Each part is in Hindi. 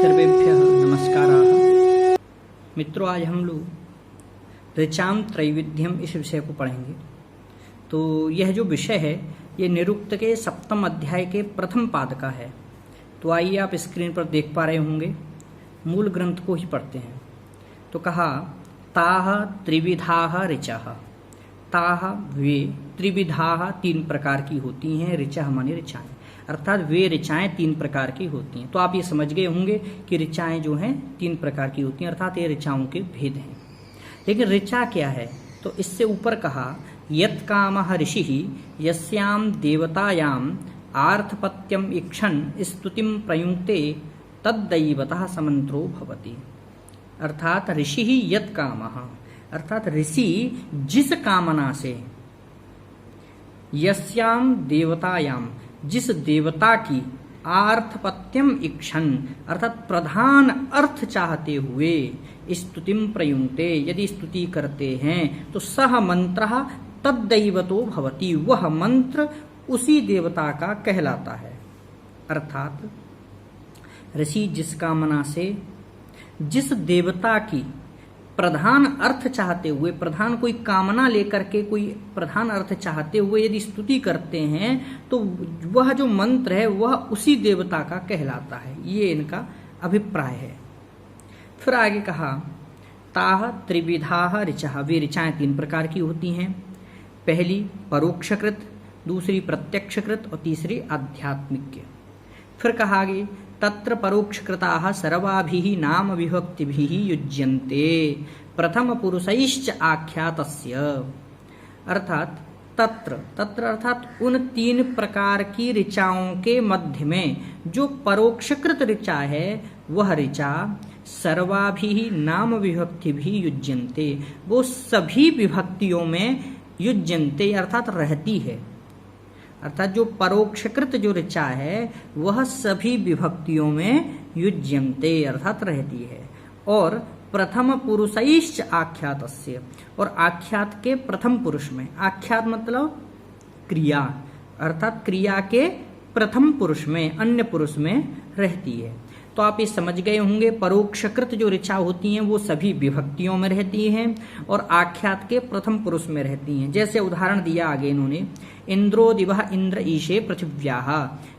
सर्वेभ्यः नमस्काराः। मित्रों, आज हम लोग ऋचाम त्रैविध्यम इस विषय को पढ़ेंगे। तो यह जो विषय है ये निरुक्त के 7वें अध्याय के प्रथम पाद का है। तो आइए आप स्क्रीन पर देख पा रहे होंगे, मूल ग्रंथ को ही पढ़ते हैं। तो कहा ताह त्रिविधाः ऋचाः। ताह वे त्रिविधाः तीन प्रकार की होती हैं, ऋचाः माने ऋचाएं, अर्थात वे ऋचाएं तीन प्रकार की होती हैं। तो आप ये समझ गए होंगे कि ऋचाएं जो हैं तीन प्रकार की होती हैं, अर्थात ये ऋचाओं के भेद हैं। लेकिन ऋचा क्या है? तो इससे ऊपर कहा यत् कामः ऋषिः यस्यां देवतायां आर्थपत्यम इक्षण स्तुतिम प्रयुक्ते तद्दैवतः समंत्रो भवति। अर्थात ऋषि ही यत् कामः, अर्थात ऋषि जिस कामना से, यस्याम देवतायाम जिस देवता की, आर्थपत्यम इक्षण अर्थात प्रधान अर्थ चाहते हुए, स्तुतिम प्रयुक्ते यदि स्तुति करते हैं तो सह मंत्र तद्दैवतो भवति, वह मंत्र उसी देवता का कहलाता है। अर्थात ऋषि जिस कामना से जिस देवता की प्रधान अर्थ चाहते हुए, प्रधान कोई कामना लेकर के कोई प्रधान अर्थ चाहते हुए यदि स्तुति करते हैं तो वह जो मंत्र है वह उसी देवता का कहलाता है। ये इनका अभिप्राय है। फिर आगे कहा ताह त्रिविधाः ऋचाः। वे ऋचाएं तीन प्रकार की होती हैं। पहली परोक्षकृत, दूसरी प्रत्यक्षकृत और तीसरी आध्यात्मिक। फिर कहा आगे तत्र परोक्षकृताः सर्वाभिः नाम विभक्तिभिः युज्यन्ते प्रथम पुरुषैश्च आख्यातस्य। अर्थात तत्र अर्थात उन तीन प्रकार की ऋचाओं के मध्य में जो परोक्षकृत ऋचा है वह ऋचा सर्वाभिः नाम विभक्तिभिः युज्यन्ते, वो सभी विभक्तियों में युज्यन्ते अर्थात रहती है। अर्थात जो परोक्षकृत जो ऋचा है वह सभी विभक्तियों में युज्यन्ते अर्थात रहती है। और प्रथम पुरुषैश्च आख्यातस्य, और आख्यात के प्रथम पुरुष में, आख्यात मतलब क्रिया, अर्थात क्रिया के प्रथम पुरुष में, अन्य पुरुष में रहती है। तो आप ये समझ गए होंगे, परोक्षकृत जो ऋचा होती हैं वो सभी विभक्तियों में रहती हैं और आख्यात के प्रथम पुरुष में रहती हैं। जैसे उदाहरण दिया आगे इन्होंने, इंद्रो दिवः इंद्र ईशे पृथिव्याः,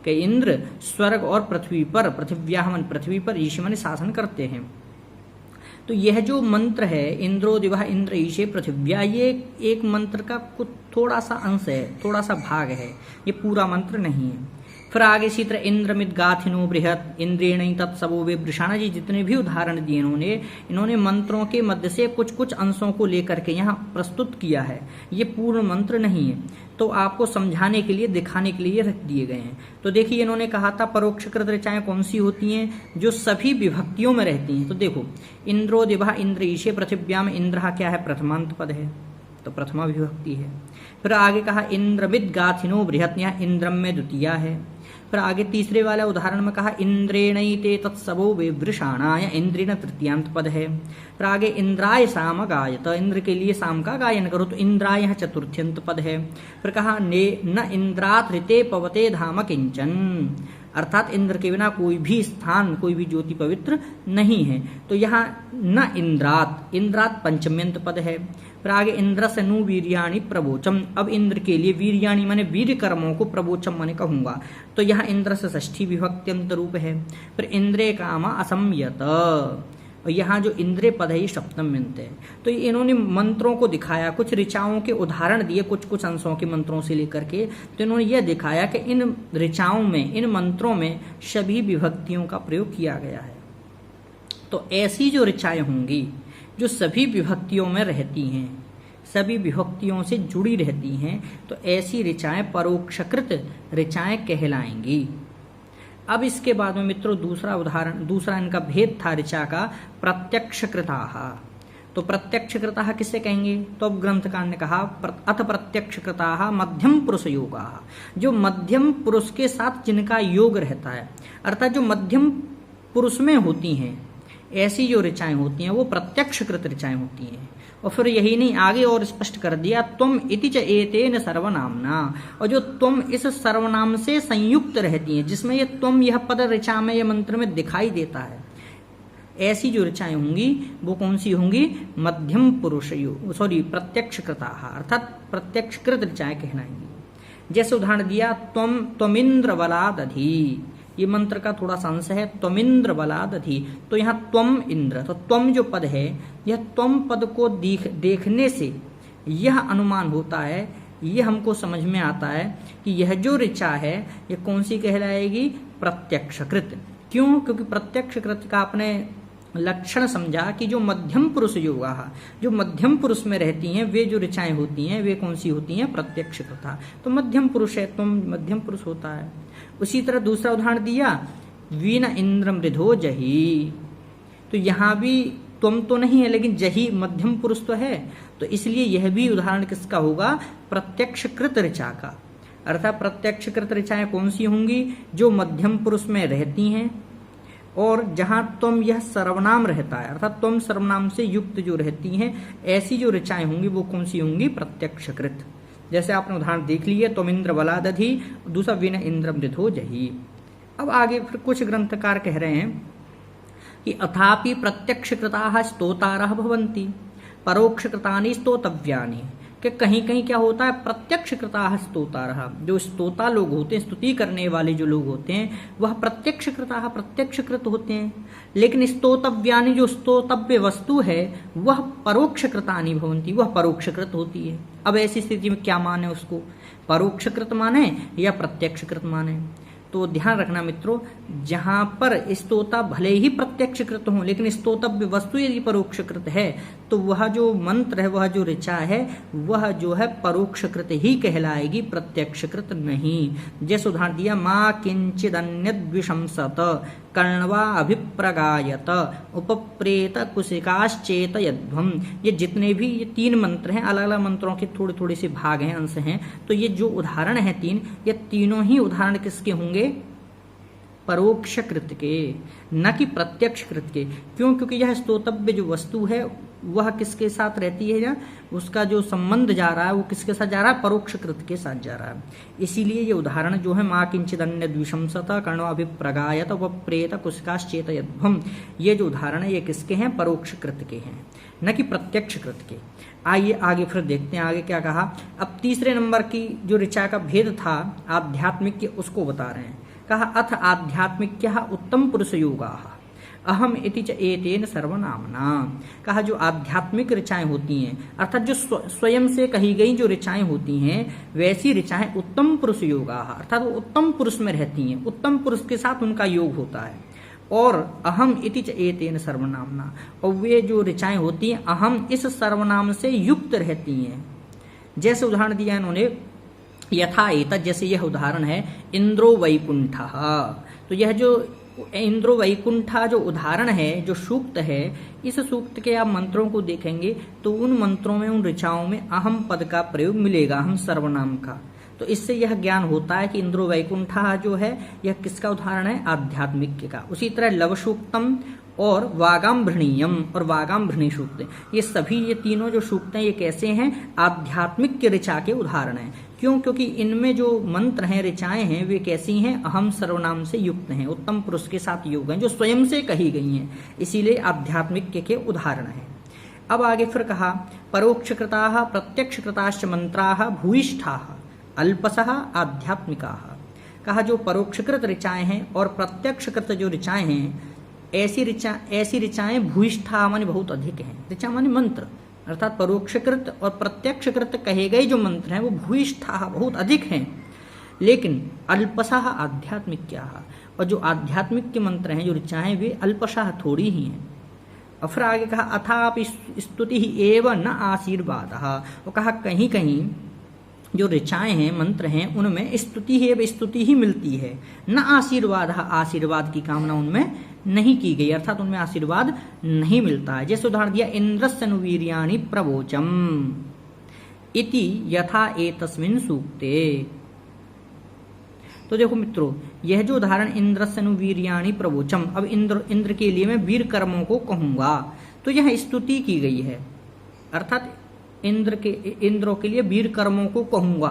के इंद्र स्वर्ग और पृथ्वी पर, पृथिव्याः मन पृथ्वी पर, ईश मन शासन करते हैं। तो यह जो मंत्र है इंद्रो दिवः इंद्र ईशे पृथिव्या, ये एक मंत्र का कुछ थोड़ा सा अंश है, थोड़ा सा भाग है, ये पूरा मंत्र नहीं है। फिर आगे इसी तरह इंद्रमित गाथिनो बृहत इंद्रेण तत्सवो वे वृषाणा जी, जितने भी उदाहरण दिए इन्होंने मंत्रों के मध्य से कुछ कुछ अंशों को लेकर के यहाँ प्रस्तुत किया है। ये पूर्ण मंत्र नहीं है, तो आपको समझाने के लिए, दिखाने के लिए रख दिए गए हैं। तो देखिए इन्होंने कहा था परोक्षकृत ऋचाएं कौन सी होती हैं? जो सभी विभक्तियों में रहती हैं। तो देखो इंद्रो दिवः इंद्र ईशे पृथिव्या में इंद्र क्या है? प्रथमांत पद है, तो प्रथमा विभक्ति है। फिर आगे कहा इंद्रमित गाथिनो बृहत, यहाँ इंद्रम में द्वितीया है। फिर आगे तीसरे वाला उदाहरण में कहा इंद्रेणैते तत्सवो वे वृषाणा, या इंद्रेण तृतीयांत पद है। फिर आगे इंद्राय साम गायत, इंद्र के लिए साम का गायन करो, तो इंद्राय यहाँ चतुर्थ्यंत पद है। फिर कहा न इंद्रात ऋते पवते धाम किंचन, अर्थात इंद्र के बिना कोई भी स्थान, कोई भी ज्योति पवित्र नहीं है। तो यहाँ न इंद्रात पंचम्यंत पद है। फिर आगे इंद्र से नु वीर्याणि प्रवोचम, अब इंद्र के लिए वीर्याणि माने वीर कर्मों को, प्रवोचम माने कहूंगा, तो यहाँ इंद्र से षष्ठी विभक्त्यंत रूप है। फिर इंद्रे काम असंयत, और यहाँ जो इंद्रे पद है ये सप्तम्यंत है। तो इन्होंने मंत्रों को दिखाया, कुछ ऋचाओं के उदाहरण दिए कुछ कुछ अंशों के मंत्रों से लेकर के। तो इन्होंने यह दिखाया कि इन ऋचाओं में, इन मंत्रों में सभी विभक्तियों का प्रयोग किया गया है। तो ऐसी जो ऋचाएं होंगी जो सभी विभक्तियों में रहती हैं, सभी विभक्तियों से जुड़ी रहती हैं, तो ऐसी ऋचाएं परोक्षकृत ऋचाएं कहलाएंगी। अब इसके बाद में मित्रों दूसरा उदाहरण, दूसरा इनका भेद था ऋचा का प्रत्यक्षकृताः। तो प्रत्यक्षकृताः किसे कहेंगे? तो अब ग्रंथकार ने कहा अथ प्रत्यक्षकृताः मध्यम पुरुष योगाः, जो मध्यम पुरुष के साथ जिनका योग रहता है, अर्थात जो मध्यम पुरुष में होती हैं, ऐसी जो ऋचाएं होती हैं वो प्रत्यक्षकृत ऋचाएं होती हैं। और फिर यही नहीं, आगे और स्पष्ट कर दिया त्वम इति च एतेन सर्वनामना, और जो त्वम इस सर्वनाम से संयुक्त रहती है, जिसमें ये त्वम यह पद ऋचा में, यह मंत्र में दिखाई देता है, ऐसी जो ऋचाएं होंगी वो कौन सी होंगी? मध्यम पुरुष प्रत्यक्षकृता, अर्थात प्रत्यक्षकृत ऋचाएं कहलाएंगी। जैसे उदाहरण दिया त्वमिंद्र बलादधि, ये मंत्र का थोड़ा सा अंश है, त्वमिंद्र बलादधि। तो यहाँ त्वम इंद्र, तो त्वम जो पद है, यह त्वम पद को देखने से यह अनुमान होता है, ये हमको समझ में आता है कि यह जो ऋचा है ये कौन सी कहलाएगी? प्रत्यक्षकृत। क्यों? क्योंकि प्रत्यक्षकृत का आपने लक्षण समझा कि जो मध्यम पुरुष योगा, जो मध्यम पुरुष में रहती हैं वे जो ऋचाएं होती हैं वे कौन सी होती हैं? प्रत्यक्षकृता। तो मध्यम पुरुष है, तुम मध्यम पुरुष होता है। उसी तरह दूसरा उदाहरण दिया वीण इंद्र मृधो जही, तो यहाँ भी तुम तो नहीं है लेकिन जही मध्यम पुरुष तो है, तो इसलिए यह भी उदाहरण किसका होगा? प्रत्यक्षकृत ऋचा का। अर्थात प्रत्यक्षकृत ऋचाएं कौन सी होंगी? जो मध्यम पुरुष में रहती हैं और जहां तुम यह सर्वनाम रहता है, अर्थात तुम सर्वनाम से युक्त जो रहती हैं, ऐसी जो ऋचाएं होंगी वो कौन सी होंगी? प्रत्यक्षकृत। जैसे आपने उदाहरण देख लिए, तुम इंद्र बलादधि, दूसरा वीण इंद्र मृधो जही। अब आगे फिर कुछ ग्रंथकार कह रहे हैं कि अथापि प्रत्यक्षकृताः स्तोतारः भवन्ति परोक्षकृतानि स्तोतव्यानि, कि कहीं कहीं क्या होता है? प्रत्यक्षकृताः स्तोतारः, जो स्तोता लोग होते हैं, स्तुति करने वाले जो लोग होते हैं वह प्रत्यक्षकृताः प्रत्यक्षकृत होते हैं, लेकिन स्तोतव्यानि जो स्तोतव्य वस्तु है वह परोक्षकृतानि भवन्ति, वह परोक्षकृत होती है। अब ऐसी स्थिति में क्या माने उसको? परोक्षकृत माने या प्रत्यक्षकृत माने? तो ध्यान रखना मित्रों, जहां पर स्तोता भले ही प्रत्यक्षकृत हो लेकिन स्तोतव्य वस्तु यदि परोक्षकृत है तो वह जो मंत्र है, वह जो ऋचा है, वह जो है परोक्षकृत ही कहलाएगी, प्रत्यक्षकृत नहीं। जैसे उदाहरण दिया मां किंचिदन्यद्विशंसत कर्णवा अभिप्रगायत उपप्रेत कुशिकाश्चेत यध्वम। ये जितने भी ये 3 मंत्र हैं, अलग अलग मंत्रों के थोड़े थोड़े से भाग हैं, अंश हैं। तो ये जो उदाहरण है 3, ये तीनों ही उदाहरण किसके होंगे? परोक्षकृत के, न कि प्रत्यक्षकृत के। क्यों? क्योंकि यह स्तोतव्य जो वस्तु है वह किसके साथ रहती है, या उसका जो संबंध जा रहा है वो किसके साथ जा रहा है? परोक्षकृत के साथ जा रहा है। इसीलिए ये उदाहरण जो है मां किंचिदन्य द्विशंसत कर्णवाभिप्रगायत उपप्रेत कुशिकाश्चेत यध्वम, ये जो उदाहरण है ये किसके हैं? परोक्षकृत के हैं, न कि प्रत्यक्षकृत के। आइए आगे फिर देखते हैं आगे क्या कहा। अब तीसरे नंबर की जो ऋचा का भेद था आध्यात्मिक के, उसको बता रहे हैं। कहा अथ आध्यात्मिक्यः उत्तम पुरुष योगाः अहम इति च एतेन सर्वनामना। कहा जो आध्यात्मिक ऋचाएं होती हैं, अर्थात जो स्वयं से कही गई जो ऋचाएं होती हैं, वैसी ऋचाएं उत्तम पुरुष योगाः, अर्थात वो उत्तम पुरुष में रहती हैं, उत्तम पुरुष के साथ उनका योग होता है। और अहम इति च एतेन सर्वनामना, और वे जो ऋचाएं होती हैं अहम इस सर्वनाम से युक्त रहती हैं। जैसे उदाहरण दिया इन्होंने यथा एतत्, जैसे यह उदाहरण है इंद्रो वैकुंठः। तो यह जो इंद्रो वैकुंठा जो उदाहरण है, जो सूक्त है, इस सूक्त के आप मंत्रों को देखेंगे तो उन मंत्रों में, उन ऋचाओं में अहम पद का प्रयोग मिलेगा, अहम सर्वनाम का। तो इससे यह ज्ञान होता है कि इंद्रो वैकुंठा जो है यह किसका उदाहरण है? आध्यात्मिक का। उसी तरह लव सूक्तम और वागाम्भृणीयम और वागाम्भृणी सूक्त, ये सभी ये तीनों जो सूक्त हैं ये कैसे हैं? आध्यात्मिक के ऋचा के उदाहरण हैं। क्यों? क्योंकि इनमें जो मंत्र हैं, ऋचाएं हैं, वे कैसी हैं? अहम सर्वनाम से युक्त हैं, उत्तम पुरुष के साथ युक्त हैं, जो स्वयं से कही गई हैं, इसीलिए आध्यात्मिक के उदाहरण हैं। अब आगे फिर कहा परोक्षकृताः प्रत्यक्षकृताश्च मंत्राः भूयिष्ठाः अल्पसः आध्यात्मिकाः। कहा जो परोक्षकृत ऋचाएं हैं और प्रत्यक्षकृत जो ऋचाएं हैं, ऐसी ऋचाएं भूयिष्ठा माने बहुत अधिक हैं। ऋचा माने मंत्र, अर्थात परोक्षकृत और प्रत्यक्षकृत कहे गए जो मंत्र हैं वो भूयिष्ठा बहुत अधिक हैं, लेकिन अल्पशाह आध्यात्मिक्याः, और जो आध्यात्मिक के मंत्र हैं, जो ऋचाएं, वे अल्पशाह थोड़ी ही हैं। और फिर आगे कहा अथापि स्तुति एव न आशीर्वादः। और कहा कहीं कहीं जो ऋचाएं हैं, मंत्र हैं, उनमें स्तुति ही मिलती है, न आशीर्वाद, आशीर्वाद की कामना उनमें नहीं की गई, अर्थात उनमें आशीर्वाद नहीं मिलता है। जैसे उदाहरण दिया इंद्रस्यनुवीर्याणि प्रवोचम इति यथा एतस्मिन् सूक्ते। तो देखो मित्रों, यह जो उदाहरण इंद्रस्यनुवीर्याणि प्रवोचम, अब इंद्र के लिए मैं वीर कर्मों को कहूंगा, तो यह स्तुति की गई है, अर्थात इंद्रों के लिए वीर कर्मों को कहूंगा,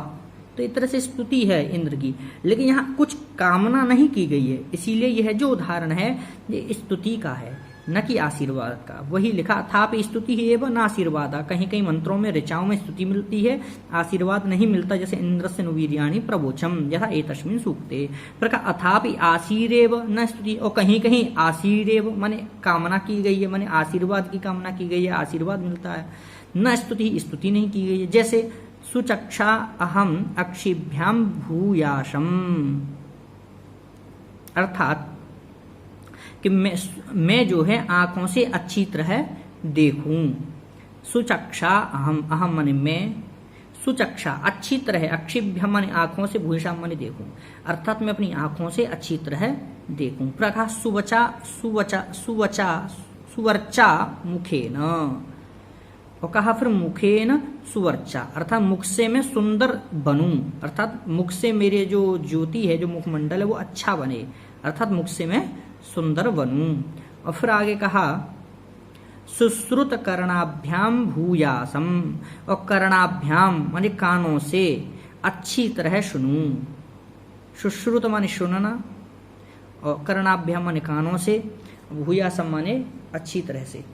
तो इस तरह से स्तुति है इंद्र की, लेकिन यहाँ कुछ कामना नहीं की गई है, इसीलिए यह जो उदाहरण है ये स्तुति का है। न कि आशीर्वाद का। वही लिखा अथापि स्तुति ही एवं न आशीर्वाद। कहीं कहीं मंत्रों में ऋचाओं में स्तुति मिलती है, आशीर्वाद नहीं मिलता, जैसे इंद्रस्य नुवीर्याणि प्रवोचम यथा एतस्मिन् सूक्ते। प्रकार अथापि आशीरेव न स्तुति, और कहीं कहीं आशीरेव माने कामना की गई है, माने आशीर्वाद की कामना की गई है, आशीर्वाद मिलता है। न स्तुति, स्तुति नहीं की गई है, जैसे सुचक्षा अहम अक्षिभ्याम भूयाशम, अर्थात कि मैं जो है आंखों से अच्छी तरह देखूं। सुचक्षा अहम, अहम माने मैं, सुचक्षा अच्छी तरह, अक्षिभ्यम माने आंखों से, भूषाम माने देखूं, अर्थात मैं अपनी आंखों से अच्छी तरह देखूं। प्रकाश सुवचा सुवचा सुवचा सुवर्चा मुखेन, और कहा फिर मुखेन सुवर्चा, अर्थात मुख से मैं सुंदर बनूं, अर्थात मुख से मेरे जो ज्योति है, जो मुखमंडल है वो अच्छा बने, अर्थात मुख से मैं सुंदर बनूं। और फिर आगे कहा सुश्रुत कर्णाभ्याम भूयासम, और कर्णाभ्याम माने कानों से अच्छी तरह सुनूं। सुश्रुत माने सुनना, और कर्णाभ्याम माने कानों से, भूयासम माने अच्छी तरह से,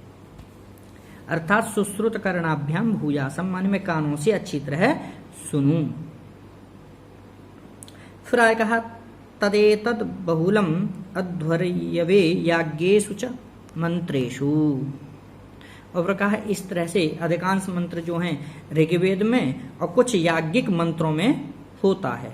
अर्थात सुश्रुत कर्णाभ्याम भूयासम माने मैं कानों से अच्छी तरह सुनूं। फिर आगे कहा तदेतद बहुलम अध्वर्यवे याज्ञेषु च मंत्रेषु, और कहा इस तरह से अधिकांश मंत्र जो हैं ऋग्वेद में और कुछ याज्ञिक मंत्रों में होता है।